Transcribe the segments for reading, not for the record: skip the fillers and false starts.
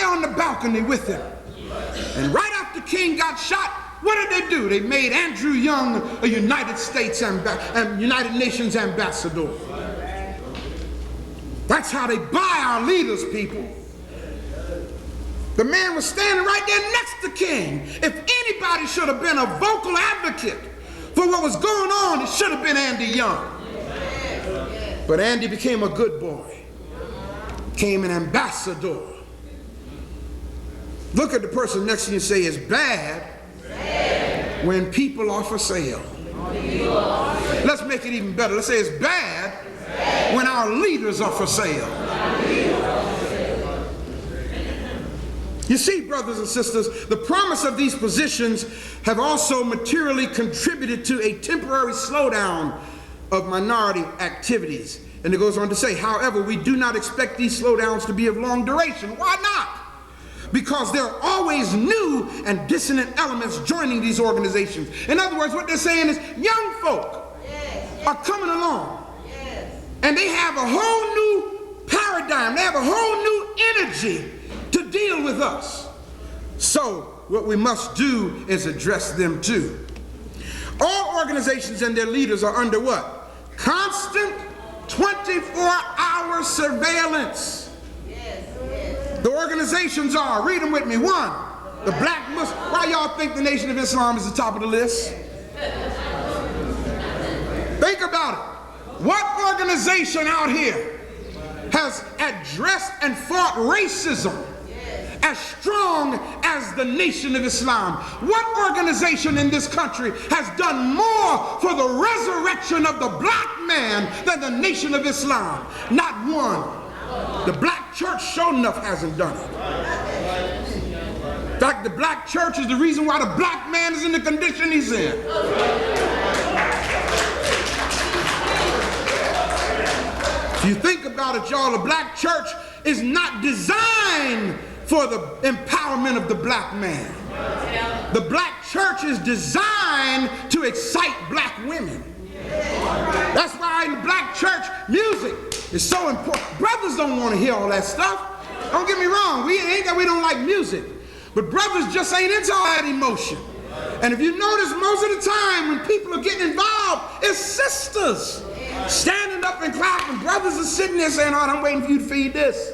there on the balcony with him. And right after King got shot, what did they do? They made Andrew Young a United Nations ambassador. That's how they buy our leaders, people. The man was standing right there next to King. If anybody should have been a vocal advocate for what was going on, it should have been Andy Young. But Andy became a good boy, became an ambassador. Look at the person next to you and say, it's bad when people are for sale. Let's make it even better. Let's say it's bad when our leaders are for sale. You see, brothers and sisters, the promise of these positions have also materially contributed to a temporary slowdown of minority activities. And it goes on to say, however, we do not expect these slowdowns to be of long duration. Why not? Because there are always new and dissonant elements joining these organizations. In other words, what they're saying is young folk are coming along. And they have a whole new paradigm. They have a whole new energy to deal with us. So what we must do is address them too. All organizations and their leaders are under what? Constant 24-hour surveillance. The organizations are, read them with me. One, the Black Muslim. Why y'all think the Nation of Islam is the top of the list? Think about it. What organization out here has addressed and fought racism as strong as the Nation of Islam? What organization in this country has done more for the resurrection of the black man than the Nation of Islam? Not one. The black church, sure enough, hasn't done it. In fact, the black church is the reason why the black man is in the condition he's in. If you think about it, y'all, the black church is not designed for the empowerment of the black man. The black church is designed to excite black women. That's why in the black church, music is so important. Brothers don't want to hear all that stuff. Don't get me wrong, we ain't that we don't like music, but brothers just ain't into all that emotion. And if you notice, most of the time when people are getting involved, it's sisters standing up and clapping. Brothers are sitting there saying, "Oh, I'm waiting for you to feed this."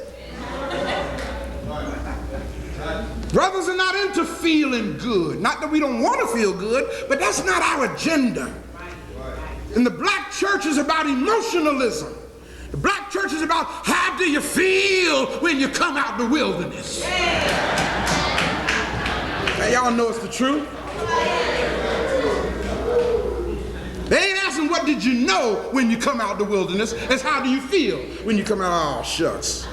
Brothers are not into feeling good. Not that we don't want to feel good, but that's not our agenda. And the black church is about emotionalism. The black church is about how do you feel when you come out the wilderness. Now, y'all know it's the truth. They ain't asking what did you know when you come out the wilderness. It's how do you feel when you come out. Oh, shucks.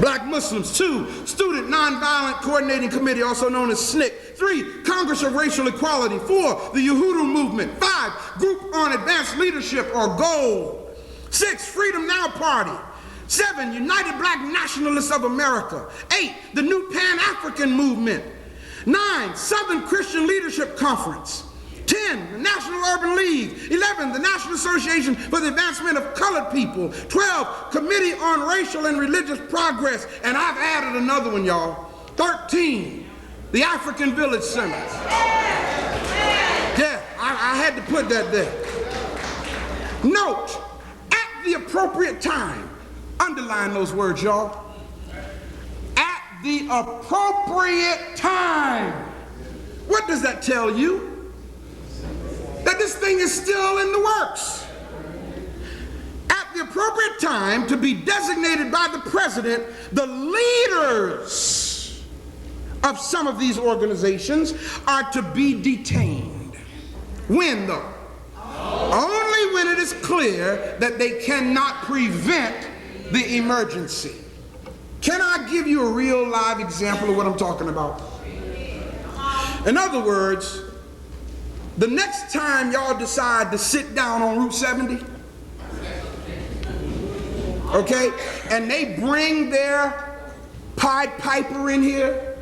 Black Muslims. 2, Student Nonviolent Coordinating Committee, also known as SNCC. 3, Congress of Racial Equality. 4, the Yahudu Movement. 5, Group on Advanced Leadership, or GOLD. 6, Freedom Now Party. 7, United Black Nationalists of America. 8, the New Pan-African Movement. 9, Southern Christian Leadership Conference. 10, the National Urban League. 11, the National Association for the Advancement of Colored People. 12, Committee on Racial and Religious Progress. And I've added another one, y'all. 13, the African Village Center. Yeah, I had to put that there. Note, at the appropriate time, underline those words, y'all. At the appropriate time. What does that tell you? That this thing is still in the works. At the appropriate time, to be designated by the president, the leaders of some of these organizations are to be detained. When though? Only when it is clear that they cannot prevent the emergency. Can I give you a real live example of what I'm talking about? In other words, the next time y'all decide to sit down on Route 70, okay, and they bring their Pied Piper in here,